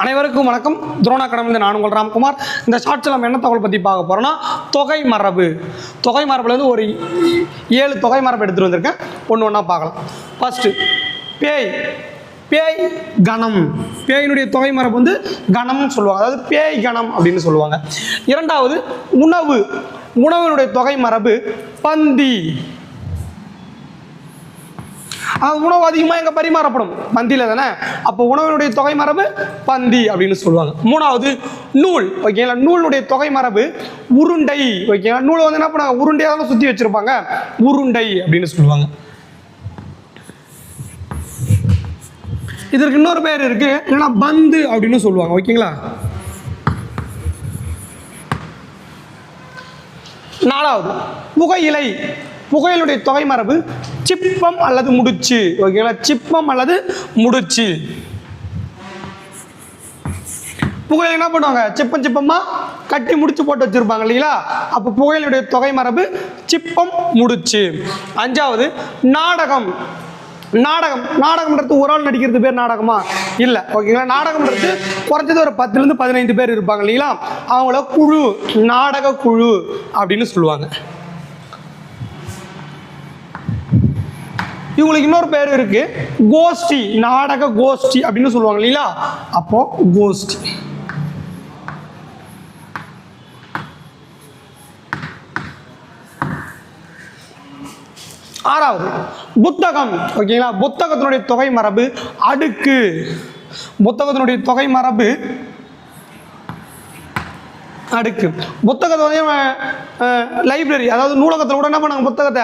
அனைவருக்கும் வணக்கம். துரோணா அகாடமியிலிருந்து நான் உங்கள் ராம்குமார். இந்த ஷார்ட்ஸில் நம்ம என்ன தகவல் பற்றி பார்க்க போகிறோன்னா, தொகை மரபு. தொகை மரபுலேருந்து ஒரு 7 தொகை மரபு எடுத்துகிட்டு வந்திருக்கேன். ஒன்று ஒன்றா பார்க்கலாம். ஃபஸ்ட்டு பேய். பேய் கணம். பேயினுடைய தொகை மரபு வந்து கணம்னு சொல்லுவாங்க, அதாவது பேய் கணம் அப்படின்னு சொல்லுவாங்க. இரண்டாவது உணவு. உணவினுடைய தொகை மரபு பந்தி. உணவு அதிகமாக எங்கே பரிமாறப்படும்? பந்தியில் தானே. அப்போ உணவினுடைய தொகை மரபு பந்தி அப்படின்னு சொல்லுவாங்க. மூணாவது நூல். ஓகேங்களா, நூலுடைய தொகை மரபு உருண்டை. ஓகேங்களா, நூலை வந்து என்ன பண்ணாங்க, உருண்டையாக தான் சுற்றி வச்சிருப்பாங்க, உருண்டை அப்படின்னு சொல்லுவாங்க. இதற்கு இன்னொரு பேர் இருக்கு, இல்லைன்னா பந்து அப்படின்னு சொல்லுவாங்க. ஓகேங்களா. நாலாவது புகையிலை. புகையிலுடைய தொகை மரபு சிப்பம் அல்லது முடிச்சு. ஓகேங்களா, சிப்பம் அல்லது முடிச்சு. புகையில என்ன பண்ணுவாங்க, சிப்பம் சிப்பமா கட்டி முடிச்சு போட்டு வச்சிருப்பாங்க இல்லைங்களா. அப்போ புகையிலுடைய தொகை மரபு சிப்பம் முடிச்சு. அஞ்சாவது நாடகம். நாடகம். நாடகம்ன்றது ஒரு ஆள் நடிக்கிறது பேர் நாடகமா? இல்லை. ஓகேங்களா, நாடகம்ன்றது குறைஞ்சது ஒரு 10 to 15 பேர் இருப்பாங்க இல்லைங்களா, அவங்கள குழு, நாடக குழு அப்படின்னு சொல்லுவாங்க. இவங்களுக்கு இன்னொரு பேர் இருக்கு, கோஷ்டி. நாடக கோஷ்டி அப்படின்னு சொல்லுவாங்க இல்லைங்களா, அப்போ கோஷ்டி. ஆறாவது புத்தகம். ஓகேங்களா, புத்தகத்தினுடைய தொகை மரபு அடுக்கு. புத்தகத்தினுடைய தொகை மரபு அடுக்கு. புத்தகத்தை வந்து லைப்ரரி, அதாவது நூலகத்தில் கூட என்ன பண்ணாங்க, புத்தகத்தை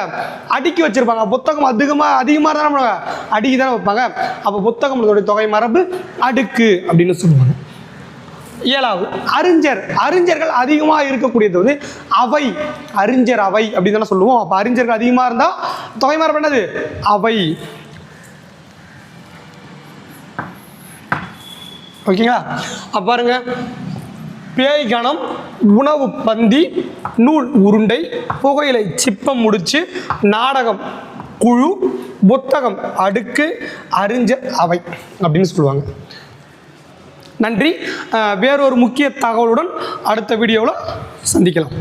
அடுக்கி வச்சிருப்பாங்க. புத்தகம் அதிகமாக தானே பண்ணுவாங்க, அடுக்கி தானே வைப்பாங்க. அப்போ புத்தகத்தோடைய தொகை மரபு அடுக்கு அப்படின்னு சொல்லுவாங்க. ஏழாவது அறிஞர். அறிஞர்கள் அதிகமாக இருக்கக்கூடியது வந்து அவை. அறிஞர் அவை அப்படின்னு தானே சொல்லுவோம். அப்போ அறிஞர்கள் அதிகமாக இருந்தால் தொகை மரபு என்னது, அவை. ஓகேங்களா. அப்போ பாருங்க, பேய் கணம், உணவு பந்தி, நூல் உருண்டை, புகையிலை சிப்பம் முடிச்சு, நாடகம் குழு, புத்தகம் அடுக்கு, அறிஞர் அவை அப்படின்னு சொல்லுவாங்க. நன்றி. வேறொரு முக்கிய தகவலுடன் அடுத்த வீடியோவில் சந்திக்கலாம்.